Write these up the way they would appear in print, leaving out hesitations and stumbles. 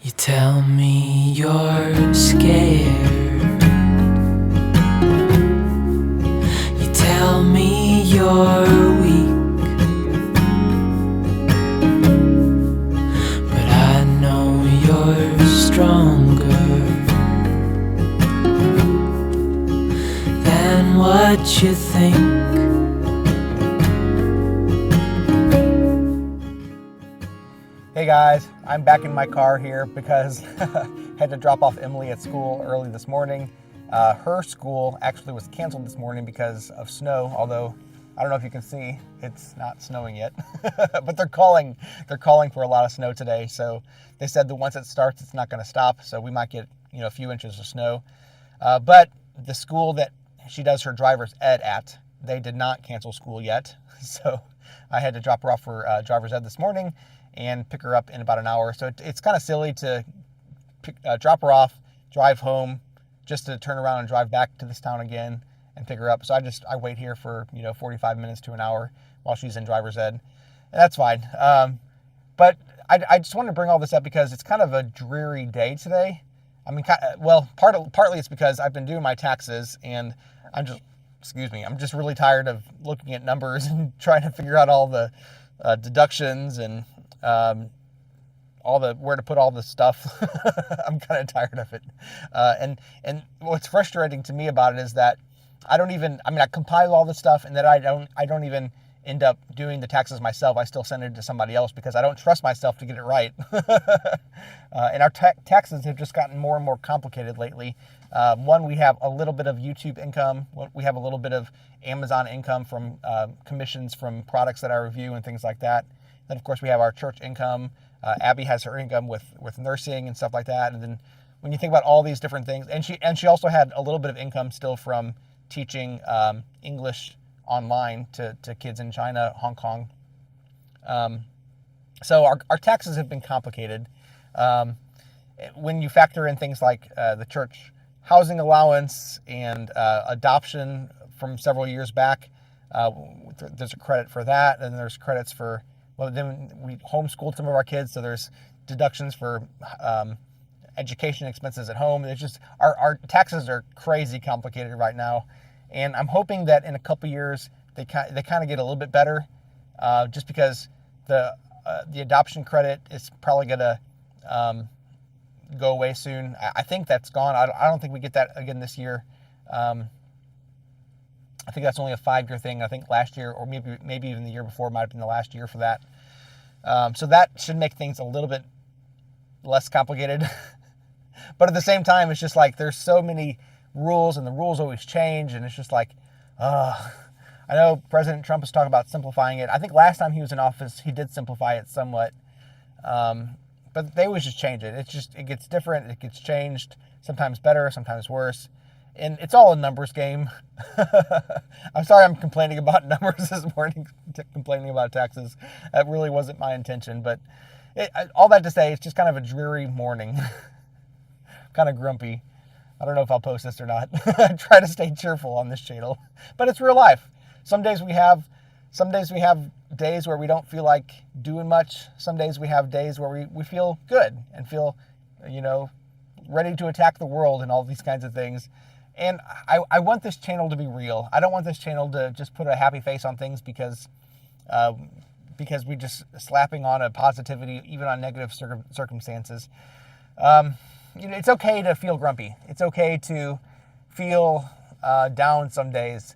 You tell me you're scared. You tell me you're weak, but I know you're stronger than what you think. Hey guys, I'm back in my car here because I had to drop off Emily at school early this morning. Her school actually was canceled this morning because of snow, although I don't know if you can see, it's not snowing yet. But they're calling for a lot of snow today. So they said that once it starts, it's not going to stop. So we might get, a few inches of snow. But the school that she does her driver's ed at, they did not cancel school yet. So I had to drop her off for driver's ed this morning and pick her up in about an hour. So it's kind of silly to drop her off, drive home, just to turn around and drive back to this town again and pick her up. So I wait here for 45 minutes to an hour while she's in driver's ed, and that's fine. But I just wanted to bring all this up because it's kind of a dreary day today. I mean, partly it's because I've been doing my taxes and I'm just really tired of looking at numbers and trying to figure out all the deductions and where to put all the stuff. I'm kind of tired of it. And what's frustrating to me about it is that I compile all this stuff and that I don't even end up doing the taxes myself. I still send it to somebody else because I don't trust myself to get it right. And our taxes have just gotten more and more complicated lately. One, we have a little bit of YouTube income. We have a little bit of Amazon income from commissions from products that I review and things like that. Then, of course, we have our church income. Abby has her income with nursing and stuff like that. And then when you think about all these different things, and she also had a little bit of income still from teaching English online to kids in China, Hong Kong. So our taxes have been complicated. When you factor in things like the church housing allowance and adoption from several years back, there's a credit for that, and there's credits for, then we homeschooled some of our kids, so there's deductions for education expenses at home. It's just our taxes are crazy complicated right now, and I'm hoping that in a couple years they kind of get a little bit better, just because the adoption credit is probably gonna go away soon. I think that's gone. I don't think we get that again this year. I think that's only a 5-year thing. I think last year, or maybe even the year before, might have been the last year for that. So that should make things a little bit less complicated. But at the same time, it's just like there's so many rules, and the rules always change, and it's just like, I know President Trump is talking about simplifying it. I think last time he was in office, he did simplify it somewhat. But they always just change it. It gets different. It gets changed. Sometimes better, sometimes worse. And it's all a numbers game. I'm sorry I'm complaining about numbers this morning, complaining about taxes. That really wasn't my intention. But all that to say, it's just kind of a dreary morning. Kind of grumpy. I don't know if I'll post this or not. I try to stay cheerful on this channel. But it's real life. Some days we have days where we don't feel like doing much. Some days we have days where we feel good and feel, ready to attack the world and all these kinds of things. And I want this channel to be real. I don't want this channel to just put a happy face on things because we just slapping on a positivity, even on negative circumstances. It's okay to feel grumpy. It's okay to feel down some days,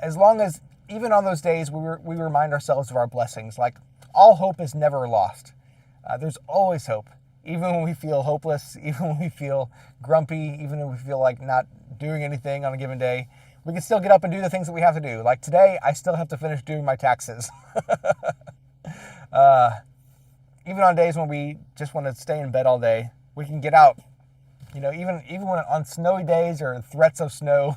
as long as even on those days we remind ourselves of our blessings. Like, all hope is never lost. There's always hope. Even when we feel hopeless, even when we feel grumpy, even when we feel like not doing anything on a given day, we can still get up and do the things that we have to do. Like today, I still have to finish doing my taxes. Even on days when we just want to stay in bed all day, we can get out. Even when on snowy days or threats of snow,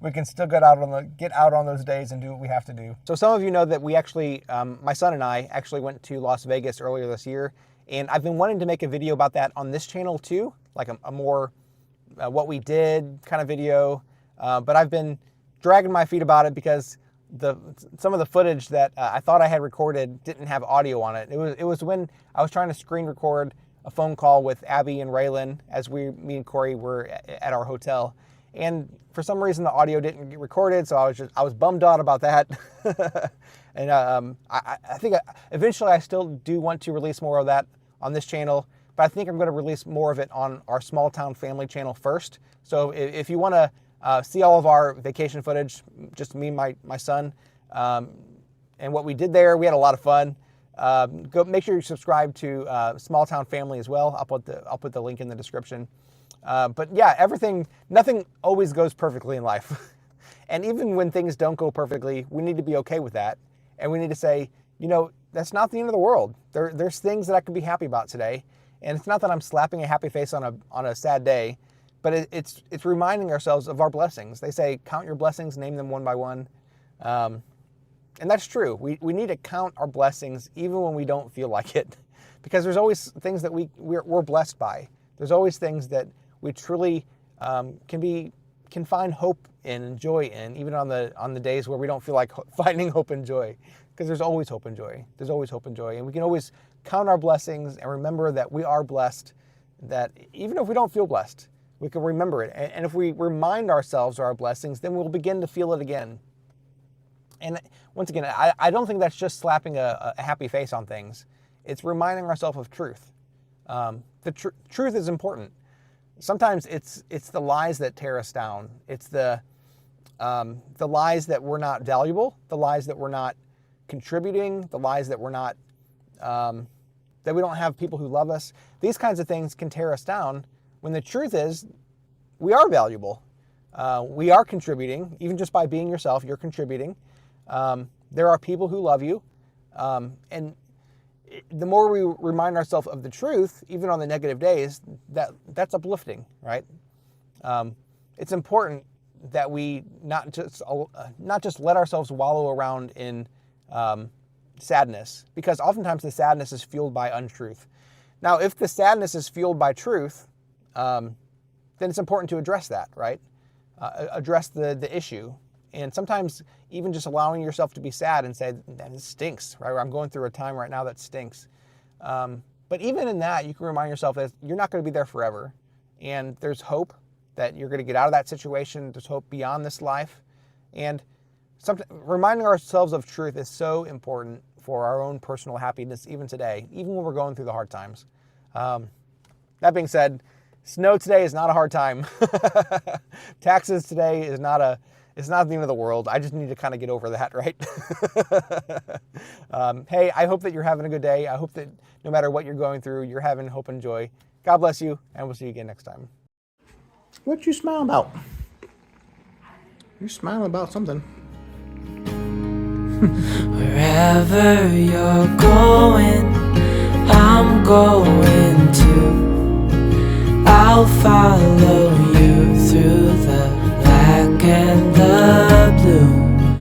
we can still get out on those days and do what we have to do. So some of you know that we actually, my son and I actually went to Las Vegas earlier this year. And I've been wanting to make a video about that on this channel too, like a more what we did kind of video. But I've been dragging my feet about it because some of the footage that I thought I had recorded didn't have audio on it. It was when I was trying to screen record a phone call with Abby and Raylan as me and Corey were at our hotel. And for some reason, the audio didn't get recorded, so I was bummed out about that. And I think eventually I still do want to release more of that on this channel, but I think I'm going to release more of it on our Small Town Family channel first. So if you want to see all of our vacation footage, just me and my son, and what we did there, we had a lot of fun. Go make sure you subscribe to Small Town Family as well. I'll put the link in the description. But yeah, nothing always goes perfectly in life. And even when things don't go perfectly, we need to be okay with that. And we need to say, that's not the end of the world. There's things that I can be happy about today. And it's not that I'm slapping a happy face on a sad day, but it's reminding ourselves of our blessings. They say, count your blessings, name them one by one. And that's true. We need to count our blessings even when we don't feel like it, because there's always things that we're blessed by. There's always things that we truly can find hope in and joy in, even on the days where we don't feel like finding hope and joy, because there's always hope and joy. There's always hope and joy, and we can always count our blessings and remember that we are blessed. That even if we don't feel blessed, we can remember it, and if we remind ourselves of our blessings, then we'll begin to feel it again. And once again, I don't think that's just slapping a happy face on things. It's reminding ourselves of truth. The truth is important. Sometimes it's the lies that tear us down. It's the lies that we're not valuable, the lies that we're not contributing, the lies that we're not, that we don't have people who love us. These kinds of things can tear us down when the truth is we are valuable. We are contributing. Even just by being yourself, you're contributing. There are people who love you. And the more we remind ourselves of the truth, even on the negative days, that's uplifting, right? It's important that we not just let ourselves wallow around in sadness, because oftentimes the sadness is fueled by untruth. Now, if the sadness is fueled by truth, then it's important to address that, right? Address the issue. And sometimes even just allowing yourself to be sad and say, that stinks, right? I'm going through a time right now that stinks. But even in that, you can remind yourself that you're not going to be there forever. And there's hope that you're going to get out of that situation. There's hope beyond this life. And reminding ourselves of truth is so important for our own personal happiness, even today, even when we're going through the hard times. That being said, snow today is not a hard time. Taxes today is it's not the end of the world. I just need to kind of get over that, right? Hey, I hope that you're having a good day. I hope that no matter what you're going through, you're having hope and joy. God bless you, and we'll see you again next time. What you smiling about? You're smiling about something. Wherever you're going, I'm going too. I'll follow